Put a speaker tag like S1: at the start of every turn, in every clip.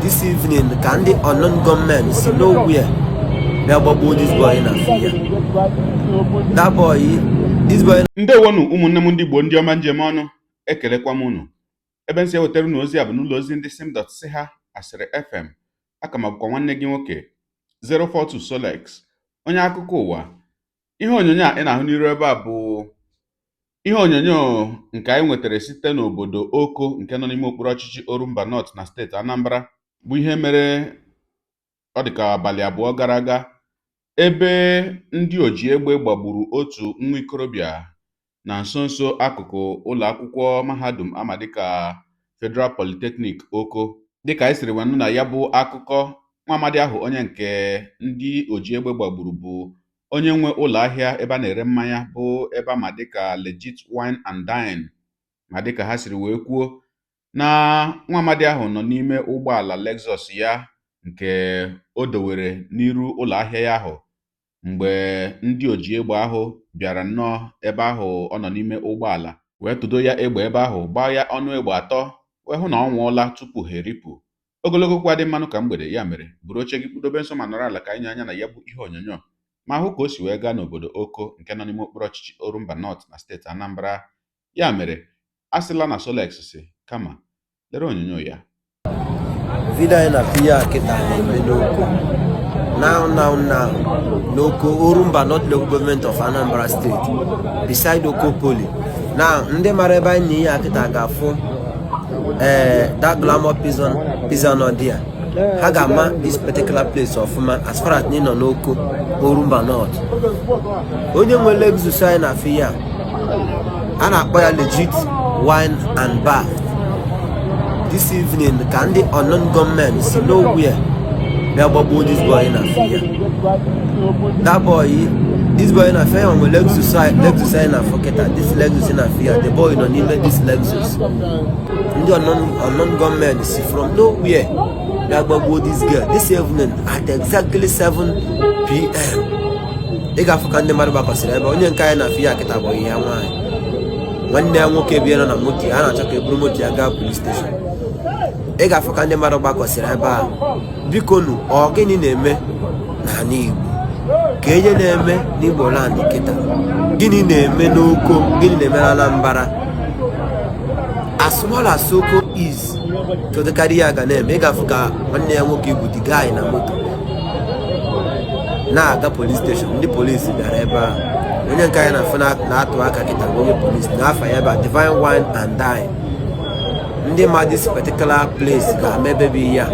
S1: This evening, can the unknown gunmen see nowhere? They gbagbuo this boy in Afia. That boy, this boy.
S2: Ndewonu ụmụnne m ndị Igbo ndị ọma njem ọnụ, ekelekwa m unu. Ebe nsi ewetara unu ozi a bụ n'ụlọ ozi ndị sim.si ha asịrị FM. Aka m abụkwa nwanne gị nwoke 042 Solex, onye akụkọ ụwa. Ihe onyonyo a ị na-ahụ n'iru ebe a bụ ihe onyonyo nke anyị nwetara site n'obodo Oko nke nọ n'ime okpuru ọchịchị Orumba North na steeti Anambra, bụ ihe mere ọ dịka abalị abụọ gara aga, ebe ndị oji egbe gbagburu otu nwa ikorobịa na nso nso akụkụ ụlọ akwụkwọ mahadum ama dịka Federal Polytechnic Oko. Dịka anyị siri nwanụ na ya bụ akụkọ, nwa amadi ahụ onye nke ndị oji egbe gbagburu bụ onye nwe ụlọ ahịa ebe a na-ere mmanya bụ ebe ama dịka Legit Wine and Dine, ma dịka ha siri wee kwuo na nwa amadi ahụ nọ n'ime ụgbọala Lexus ya nke o dowere n'iru ụlọ ahịa ya ahụ mgbe ndị oji egbe ahụ bịara nnọọ ebe ahụ ọ nọ n'ime ụgbọala wee tụdo ya egbe ebe ahụ, gbaa ya ọnụ egbe atọ, wee hụ na ọ nwụọla tupu ha eripụ. Ogologo kwa dị mmanụ ka mgbede, ya mere buru oche gị kpudobe nso ma nọrọ ala ka anyị nye anya na ya bụ ihe onyonyo ma hụ ka o si wee gaa n'obodo Oko nke nọ n'ime okpuru ọchịchị Orumba North na steeti Anambra. Ya mere asịla na Solex si kama lere onyonyo ya.
S1: Vida anyị na-apịa kịta na-eme n'Oko. Now, N'Oko, Orumba North Local Government of Anambra State, beside Oko Poly. Now, ndị mara ebe anyị na ihe akịta ga-afụ that glamour prison on there. Ha ga-ama this particular place ọfụma as far as anyị nọ n'Oko, Orumba North. Onye nwe Lexus anyị na-afụ ya, a na-akpọ ya Legit Wine and Bar. This evening, can the unknown gunmen see nowhere? They gbagbuo this boy in Afia. That boy, this boy in Afia, on Lexus in Afia. This Lexus in Afia, the boy don't even this Lexus. The unknown gunmen see from nowhere. They gbagbuo this girl this evening at exactly 7 p.m. They got for Kande Maruba Pasireba. Only kind of Afia get a boy here. One day I'm okay, be on a moti. I don't check a Brumoti Aga police station. Ị ga-afụ ka ndị mmadụ gbakọsịrị ebe ahụ. Biko nụ, ọ gịnị na-eme n'ala Igbo? Ka ihe na-eme n'Igbo land kịta? Gịnị na-eme n'Oko? Gịnị na-eme na Anambra? As small as Oko is, tụdịkarị ya ga na-eme. Ị ga-afụ ka nwanne ya nwoke bụ the guy na moto na-aga police station. Ndị polisi bịara ebe ahụ. Onye nke anyị na-afụ na-atụ aka kịta bụ onye polisi na-afa ya ebe a Divine Wine and Dine. Ndị ma this particular place ga-emebebe ya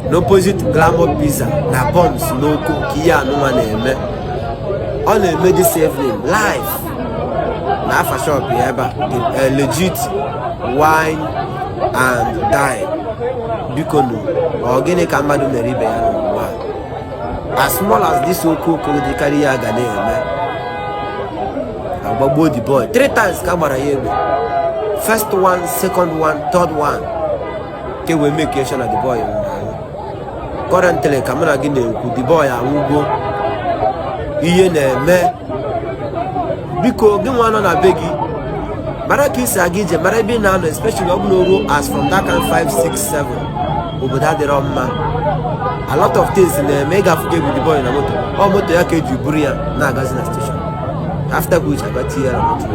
S1: n'opposite Glamour Pizza na Bombs n'Oko ka ihe anụnwa na-eme. Ọ na-eme this evening live na afa shop ya ebe a Legit Wine and Dine. Biko nụ, ọ gịnị ka mmadụ mere ibe ya n'ụwa? As small as this Oko dịkarị ya ga na-eme. Agbagbuo the boy 3 times ka gbara ya egbe. First one, second one, third one. Okay, we make sure that the boy. Currently, Kamana Guinea, the boy, I will go. Iye na-eme. Biko, gị nwa nọ na be gị. Mara ka isi aga ije, mara ebe ị na-anọ, especially ọ bụla oru as from that kind 5, 6, 7. Obodo adịrọ mma. A lot of things na-eme. Ị ga-afụ gị the boy na moto. Ọ moto ya ka eji buru ya na-agazi na station. After which, I got here na moto.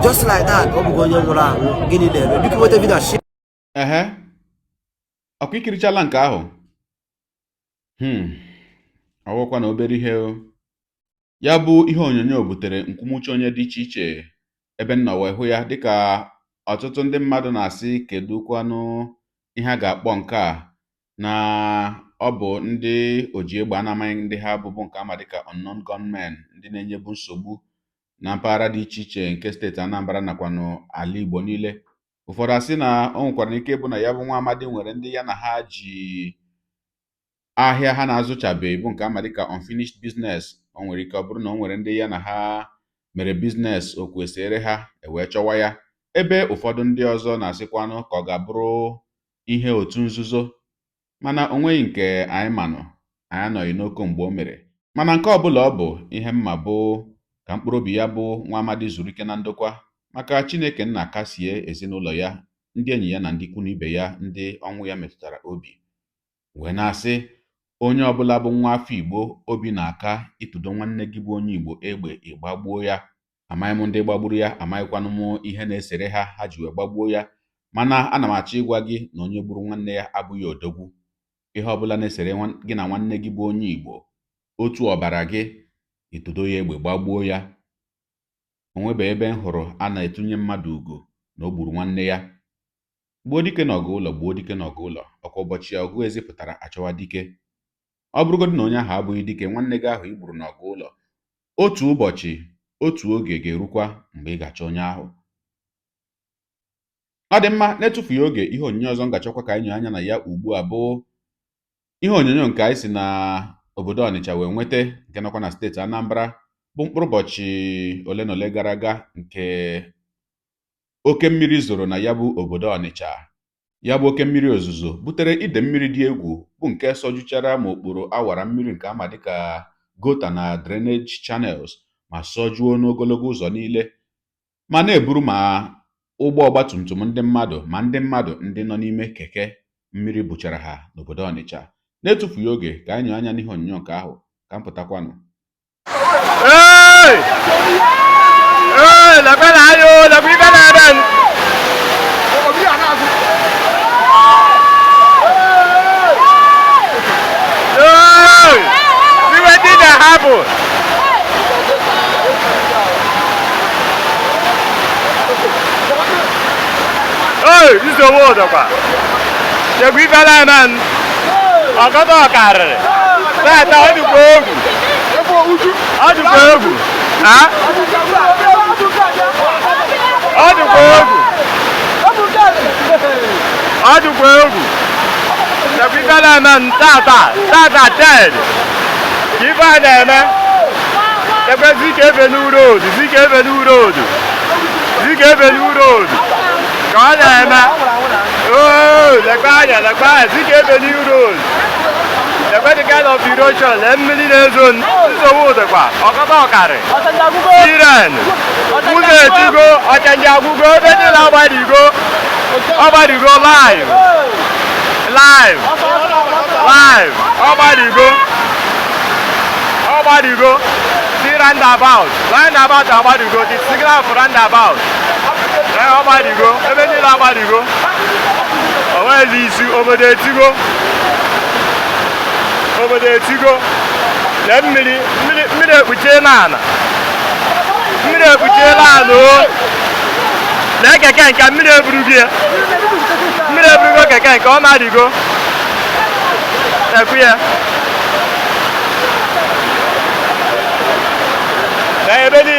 S1: Just like that, ọ bụghị onye nwụrụ anwụ. Gịnị na-eme? Biko nweta vidio share.
S2: Ọkwa ikirichala nke ahụ. Ọwụkwa na obere ihe ya bụ ihe onyonyo butere nkwumuche onye dị iche iche ebe nna wee hụ ya, dịka ọtụtụ ndị mmadụ na-asị kedu kwanụ ihe a ga-akpọ nke a na ọ bụ ndị oji egbe anamaghị ndị ha bụbụ nke ama dịka unknown gunmen, ndị na-enyebu nsogbu na mpaghara dị iche iche nke steeti Anambra nakwa n'ala Igbo niile. Ụfọdụ asị na o nwekwara ike bụ na ya bụ nwa amadi nwere ndị ya na ha ji ahịa ha na-azụchabeghị bụ nke ama dịka unfinished business. O nwere ike ọ bụrụ na o nwere ndị ya na ha mere business o kwesịrị ha ewee chọwa ya, ebe ụfọdụ ndị ọzọ na-asịkwanụ ka ọ ga-abụrụ ihe otu nzuzo, mana o nweghị nke anyị manụ. Anyị anọghị n'Oko mgbe o mere, mana nke ọbụla ọ bụ ihe mma bụ ka mkpụrụ obi ya bụ nwa amadi zuru ike na ndokwa maka Chineke nna kasie ezinụlọ ya ndị enyi ya na ndị ikwu na ibe ya ndị ọnwụ ya metụtara obi, wee na-asị onye ọbụla bụ nwa afọ Igbo obi na-aka ịtụdo nwanne gị bụ onye Igbo egbe ịgbagbuo ya. Amaghị m ndị gbagburu ya, amaghịkwanụ m ihe na-esere ha ji wee gbagbuo ya, mana ana m achọ ịgwa gị na onye gburu nwanne ya abụghị odogwu. Ihe ọbụla na-esere gị na nwanne gị bụ onye Igbo otu ọbara gị, ịtụdo ya egbe gbagbuo ya. O nwebeghị ebe m hụrụ a na-etunye mmadụ ugo na o gburu nwanne ya. Gbuo dike n'ọgụ ụlọ, gbuo dike n'ọgụ ụlọ, ọkwa ụbọchị ọgụ ezi pụtara achọwa dike. Ọ bụrụgodị na onye ahụ abụghị dike, nwanne gị ahụ i gburu n'ọgụ ụlọ, otu ụbọchị otu oge ga-erukwa mgbe ị ga-achọ onye ahụ. Ọ dị mma, na-etufughị oge, ihe onyonyo ọzọ m ga-achọkwa ka anyị nyere anya na ya ugbu a bụ ihe onyonyo nke anyị si na obodo Ọnịcha wee nweta, nke nọkwa na steeti Anambra, bụ mkpụrụ ụbọchị ole na ole gara aga nke oke mmiri zoro na ya bụ obodo Ọnịcha. Ya bụ oke mmiri ozuzo butere ide mmiri dị egwu, bụ nke sọjuchara ma okporo awara mmiri nke ama dịka gota na drainage channels, ma sọjuo n'ogologo ụzọ niile, ma na-eburu ma ụgbọ ọgbatumtum ndị mmadụ ma ndị mmadụ ndị nọ n'ime keke mmiri buchara ha n'obodo Ọnịcha. Na-etufughị oge ka anyị nyere anya n'ihe onyonyo nke ahụ, ka m pụtakwanụ.
S3: This is the word of God. The equivalent man, I got a car. That's how you go. How you go? Huh? How you go? How you go? The equivalent man, Tata dead. Give her the man. The Zik Avenue Road, Zik Avenue Road, Zik Avenue Road. Có này mà. Lạc ba, Zik Avenue Road. Lạc ba cái of erosion, Emily Nelson, this is what the qua. Có to cả rồi. Iran. Use Tigo, Achanja Google, then nobody go. Nobody go live. Live. Nobody go. Nobody go. See roundabout. Roundabout, nobody go. The signal for roundabout. Nobody go. Everything nobody go. Where is this? Over there to go. Over there to go. Let me we chain on. We chain on. Like I can't come in every year. I can't come out. Go. Here. Everybody.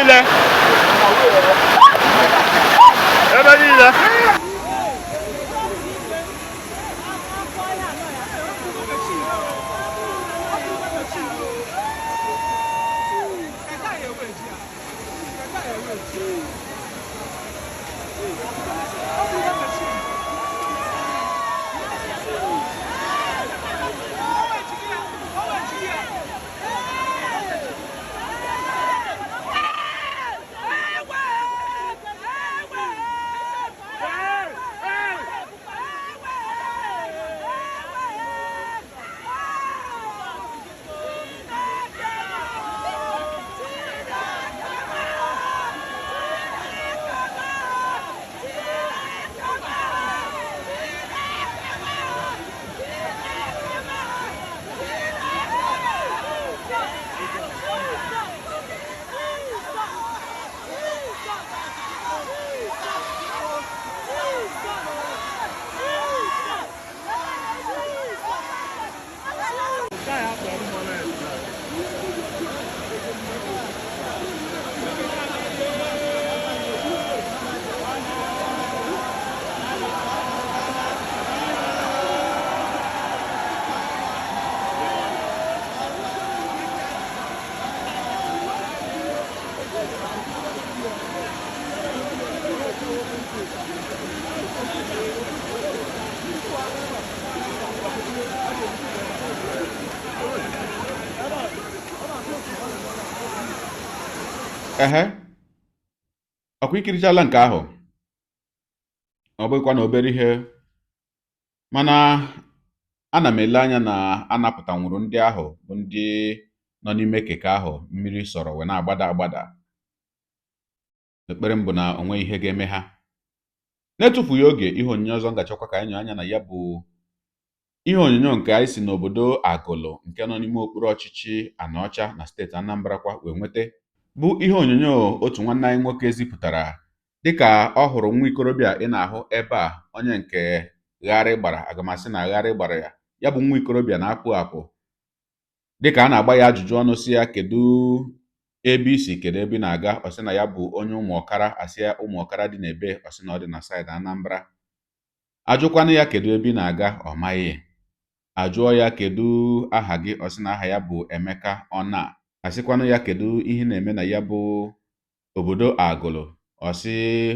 S2: Ọkwa ikirichala nke ahụ. ọ bụghịkwa na obere ihe, mana ana m ele anya na anapụtanwuru ndị ahụ bụ ndị nọ n'ime keke ahụ mmiri sọrọ wee na-agbada agbada. Ekpere m bụ na o nweghị ihe ga-eme ha. Na-etufughị oge, ihe onyonyo ọzọ ngachakwa ka anyị nyoo anya na ya bụ ihe onyonyo nke anyị si n'obodo Agụlụ nke nọ n'ime okpuru ọchịchị Anaọcha na steeti Anambra kwa wee nweta, bụ ihe onyonyo otu nwanne anyị nwoke zipụtara dịka ọ hụrụ nwa ikorobịa ị na-ahụ ebe a, onye nke gharị gbara, agamasị na gharị gbara ya. Ya bụ nwa ikorobịa na-apụ apụ dịka a na-agba ya ajụjụ ọnụ si ya kedu ebe isi, kedu ebe ị na-aga. Ọ sị na ya bụ onye Ụmụọkara. Asị ya Ụmụọkara dị n'ebe? Ọ sị na ọ dị na saịdị Anambra. Ajụkwana ya kedu ebe ị na-aga, ọ maghị. Ajụọ ya kedu aha gị, ọ sị na aha ya bụ Emeka Ọna. Asịkwanụ ya kedu ihe na-eme na ya bụ obodo Agụlụ, ọ sị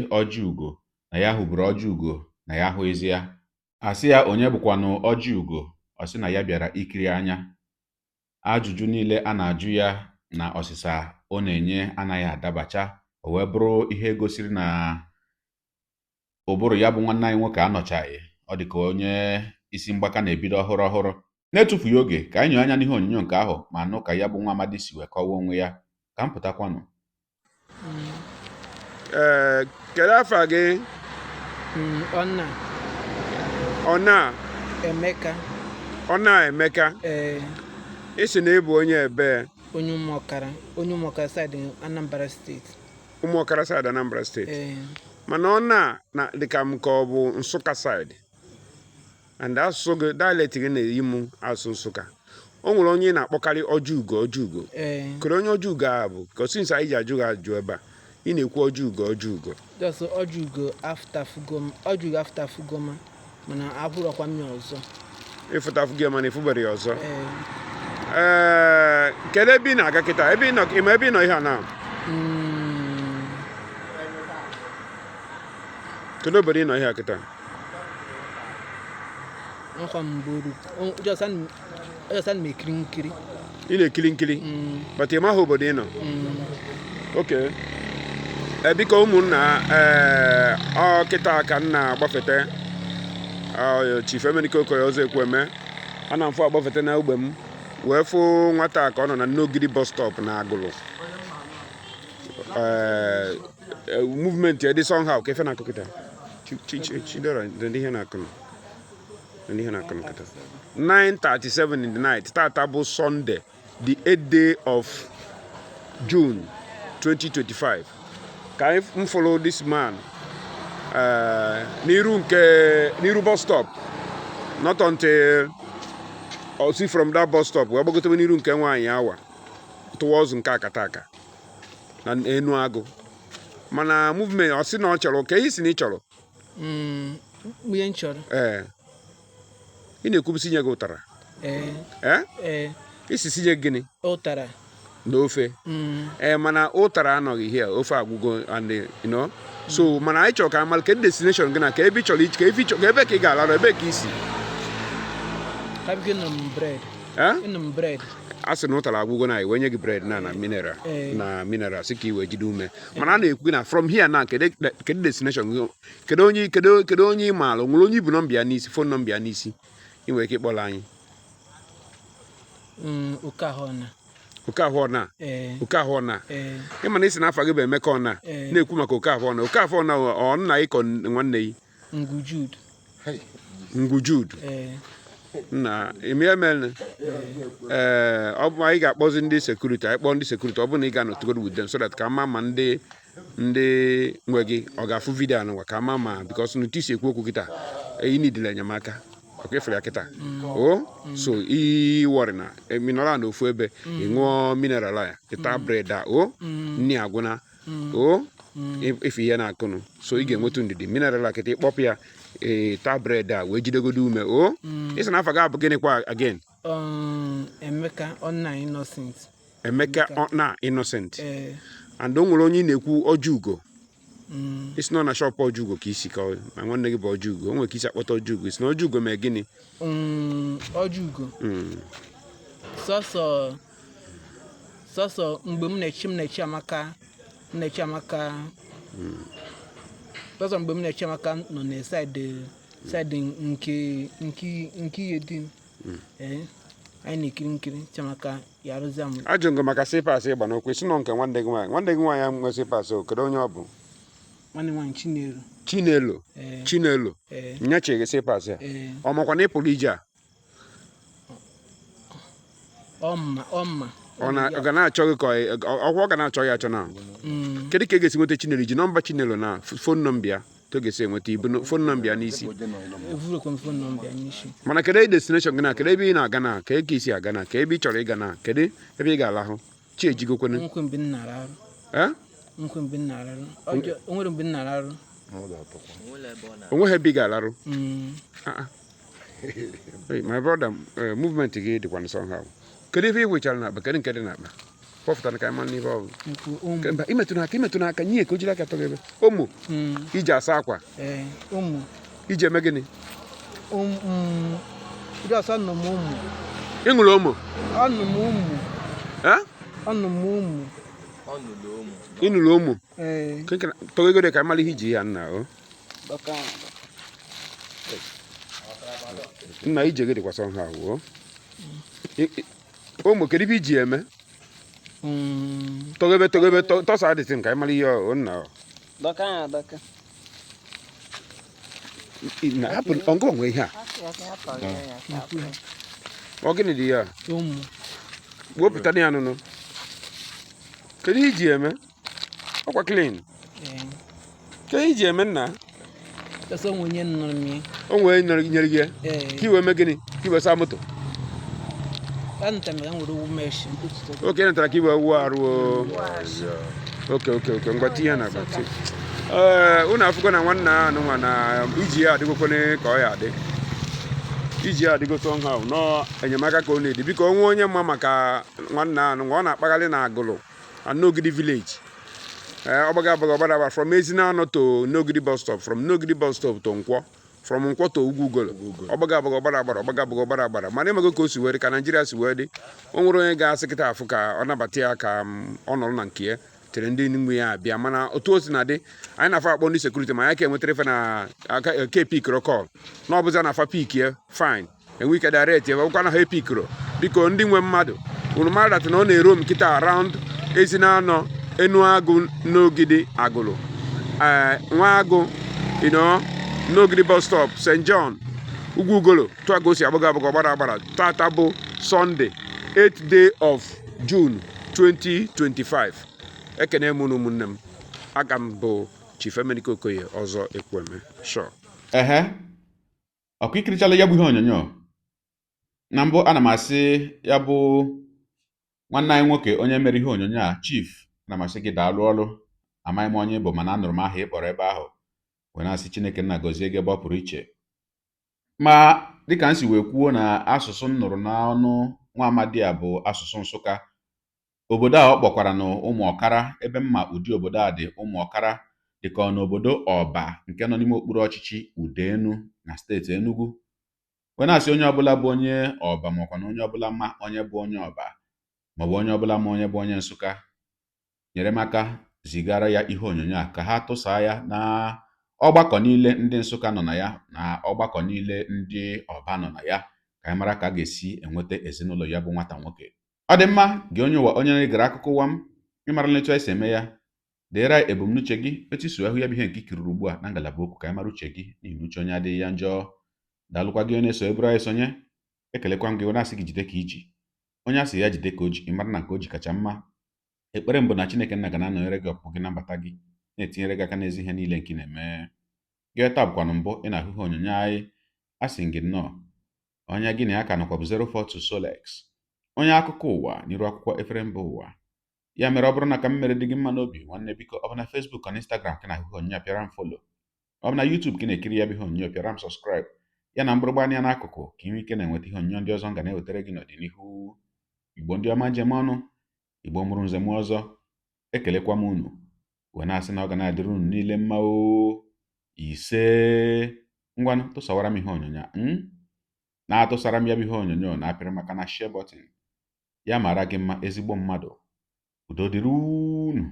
S2: Ọjị Ugo, na ya hụburu Ọjị Ugo na ya ahụghịzi ya. Asị ya onye bụkwanụ Ọjị Ugo, ọ sị na ya bịara ikiri anya. Ajụjụ niile a na-ajụ ya na ọsịsa ọ na-enye anaghị adabacha. O wee bụrụ ihe gosiri na ụbụrụ ya bụ nwanne anyị nwoke anọchaghị. Ọ dị ka onye isi mgbaka na-ebido ọhụrụ ọhụrụ. Na-etufughị oge, ka anyị nyoo anya n'ihe onyonyo nke ahụ ma nụ ka ya bụ nwa amadi si wee kọwaa onwe ya. Ka m pụtakwanụ.
S4: Kedu afa gị? Ọna
S5: Emeka.
S4: Ọna Emeka. Isi na ịbụ onye ebe?
S5: Onye Ụmụọkara side Anambra steeti.
S4: Ụmụọkara side Anambra steeti. Mana Ọna na dịka m ka ọ bụ Nsụka side. And asụsụ gị, dialect gị na-eyi m asụ Nsụka. O nwere onye na-akpọkarị Ọjị Ugo, Ọjị Ugo. Kedu onye Ọjị Ugo a bụ? Ka since anyị ji ajụ gị ajụ ebe a, ị na-ekwu Ọjị Ugo, Ọjị Ugo.
S5: Just Ọjị Ugo after Fugoma, mana abụrụkwa m ya ọzọ.
S4: Ịfụta Fugoma na ịfụbere ya ọzọ. Kedu ebe ị na-aga kịta? Ebe ị nọ, ịma ebe ị nọ ihe a na? Kedu obodo ị nọ ihe a kịta?
S5: Nkwa Mgboru. Just an ekiri nkiri.
S4: Ị na-ekiri nkiri? But ị maghị obodo ị nọ? Okay. Biko ụmụnna, ọ kịta ka m na-agbafete Chief Emenike Okoye Ọzọ Ekwueme. Ana m fụ agbafete na ogbe m wee fụ nwata ka ọ nọ na Nnogidi bus stop na Agụlụ. Movement ya dị somehow ka efe na-akụ kịta. Chidera, ndị ihe na-akụ. 9:37 in the night. Tata bụ Sunday, the 8th day of June 2025. Ka m follow this man n'iru bus stop. Not until I see from that bus stop wee gbagote n'iru nke nwaanyị awa towards nke Akataka na Enuagụ. Mana movement ọ sị na ọ chọrọ, ka ihe si na ị chọrọ?
S5: Ihe m chọrọ.
S4: Ị na-ekwubusi nye gị ụtara? Isi nye gịnị?
S5: Ụtara.
S4: N'ofe. Mana ụtara anọghị here, ofe agwụgo and you know. So mana anyị chọrọ ka amal ka destination gị na ka ebe ị chọrọ ka ebe ka ị ga-ala, ebe ka isi?
S5: Bread.
S4: A sị na ụtara agwụgo na iwe nye gị bread na mineral sị ka iwe jide ume. Mana a na-ekwu na from here na kedu destination gị, kedu onye ị maara, nwere onye ibu nọmba ya n'isi, phone nọmba ya n'isi, ị nwere ike ịkpọrọ anyị? Okahụ Ọna. Ịma na isi n'afọ gị bụ Emeka Ọna na-ekwu maka Okahụ Ọna. Okahụ Ọna ọ nna ịkọ nwanne gị? Ngwujud. Na emel ọ bụ anyị ga-akpọzi ndị sekuriti, anyị kpọọ ndị sekuriti, ọ bụ na ị ga-anọtụgoro with them so that ka ama ma ndị nwe gị ọ ga-afụ vidio anụnwa ka ama ma because n'ụtụ isi ekwu okwu kịta ị nidila enyemaka ọka efere ya kịta. So iwọrị na minọra na ofu ebe ị ṅụọ mineral ya ịta bred a nni agwụna efe ihe na-akụnụ. So ị ga-enweta ndidi mineral a kịta ịkpọpụ ya ta bred a wee jidegodo ume. Isi na afọ ga-abụ gịnịkwa again?
S5: Emeka Ọna Innocent.
S4: Emeka Ọna Innocent. And o nwere onye ị na-ekwu Ọjị Ugo. Isi nọ na shop Ọjị Ugo ka isi ka ma nwanne gị bụ Ọjị Ugo. O nwere ka isi akpọta Ọjị Ugo. Isi na Ọjị Ugo mee gịnị?
S5: Ọjị Ugo. Sọsọ mgbe m na-echi Amaka ọzọ mgbe m na-eche maka nọ na saịdị nke ihe dị anyị na-ekiri nkiri chamaka ya arụzi m.
S4: Ajụ ngụ maka sipas ịgba n'okwu isi nọ nke nwanne gị nwaanyị ahụ nwe sipas kedu onye ọ bụ?
S5: Nwanne nwaanyị
S4: Chinelo nyechighị sipas ya ọ makwa na ịpụrụ ije a
S5: ọmma
S4: ọ ga na-achọ gị ka ọkwa ọ ga na-achọ ya achọ na kedu ka ị ga-esi nweta Chinelo ji nọmba Chinelo na fon nọmba ya to ga-esi enweta ibu fon nọmba ya n'isi mana kedu destination gị na kedu ebe ị na-aga na ka ị isi aga na ka ebe ị chọrọ ịga na kedu ebe ị ga-alahụ chi ejigokwene onweghị ebe ị ga-alarụ my brother movement gị dịkwa somehow kedu ebe ị wechara na akpa kedu nke dị na akpa pọpụtara ka ịma n'ibe ọ bụ imetụ n'aka nye ka o jiri aka tọgị ebe ụmụ iji asa akwa iji eme gịnị ị ṅụrụ ụmụ ị nụrụ ụmụ tọgịgode ka ịmara ihe iji ya nna nna ije gị dịkwa somehow ụmụ kedu ibe iji eme tọgebe tọsa adịtị ka ịmara ihe nna hapụ ọngụ onwe ihe a ọ gịnị dị ya wepụta ya nụnụ kedu ihe iji eme ọkwa clean kedu ihe iji eme nna o nwee nyere gị ka iwe mee gịnị ka iwe saa moto oke natara ka iwe wuo arụ oke ngwa tinye na akpa unu afụgo na nwanne ahụ nwa na iji ya adịgokwane ka ọ ya adị iji ya adịgo somehow nọ enyemaka ka ọ na-edi biko onwe onye mma maka nwanne ahụ nwa ọ na-akpagharị na agụlụ na Nnogidi village ọgbaga ọgbara from Ezinano to Nnogidi bus stop from Nnogidi bus stop to Nkwọ from Nkwọ to Ugwugolo ọgbaga ọgbara mana ịmago ka o si wee dị ka Naijiria si wee dị o nwere onye ga-asị kịta afụ ka ọ nabata ya ka ọ nọrọ na nke ya tere ndị nwe ya abịa mana otu o si na dị anyị na-afọ akpọ ndị sekuriti ma ya ka enwetara ife na ke pikro kọl na ọ bụzi na-afa pik ya fine enwe ike direct ebe ọkwa na ha epikro biko ndị nwe mmadụ unu mara dat na ọ na-ero m kịta around Ezinano Enuagụ Nnogidi Agụlụ Nwaagụ Nnogidi bus stop St. John Ugwugolo tụagosi agbaga ọgbara tata bụ Sunday 8th day of June 2025 ekene m unu ụmụnne m aka m bụ Chief Emenike Okoye ọzọ Ekwueme sure
S2: ọkụ ikirichala ya bụ ihe onyonyo na mbụ ana m asị ya bụ nwanne anyị nwoke onye mere ihe onyonyo a Chief ana m asị gị daalụ ọrụ amaghị m onye bụ mana anụrụ m aha ị kpọrọ ebe ahụ wee na-asị Chineke nna gọzie gị ebe ọ pụrụ iche ma dịka m si wee kwuo na asụsụ m nụrụ n'ọnụ nwa amadi a bụ asụsụ Nsụka obodo a ọ kpọkwara na ụmụ ọkara ebe mma ụdị obodo a dị ụmụ ọkara dịka ọ n'obodo Ọba nke nọ n'ime okpuru ọchịchị Udenu na steeti Enugu wee na-asị onye ọbụla bụ onye Ọba makwa na onye ọbụla ma onye bụ onye Ọba maọbụ onye ọbụla ma onye bụ onye Nsụka nyere m aka zigara ya ihe onyonyo a ka ha tụsaa ya na ọgbakọ niile ndị Nsụka nọ na ya na ọgbakọ niile ndị Ọba nọ na ya ka anyị mara ka a ga-esi enweta ezinụlọ ya bụ nwata nwoke ọ dị mma gị onye ụwa onye na-egere akụkọ ụwa m ịmara etu anyị si eme ya deere ebumnuche gị etu iso ahụ ya bụ ihe nke ikiriri ugbu a na ngalaba okwu ka anyị mara uche gị n'ihi na uche onye adịghị ya njọ daalụkwa gị onye na-eso eburu anyị sonye ekelekwa m gị onye asị gị jide ka iji onye asị ya jide ka o ji ịmara na nke o ji kacha mma ekpere mbụ na Chineke nna ga na-anọnyere gị ọpụpụ gị na mbata gị na-etinyere gị aka n'ezi ihe niile nke ị na-eme gị taa bụkwanụ mbụ ị na-ahụ ihe onyonyo anyị asị gị nnọọ onye gị na ya ka nọkwa bụ 042 Solex onye akụkọ ụwa n'iru akwụkwọ efere mba ụwa ya mere ọ bụrụ na ka m mere dị gị mma n'obi nwanne biko ọ bụ na Facebook na Instagram ka na-ahụ onyonyo pịara m folo ọ bụ na YouTube ka na-ekiri ya bụ ihe onyonyo pịara m sọskraịb ya na mgbịrịgba anya n'akụkụ ka ị nwee ike na-enweta ihe onyonyo ndị ọzọ m ga na-ewetara gị n'ọdịnihu Igbo ndị ọma njem ọnụ Igbo mụrụ nze m ọzọ ekelekwa m unu wee na-asị na ọ ga na-adịrị unu niile mma ise ngwanụ tụsawara m ihe onyonyo na-atụsara m ya bụ ihe onyonyo na-apịrị maka na share button ya mara gị mma ezigbo mmadụ udo dịrị unu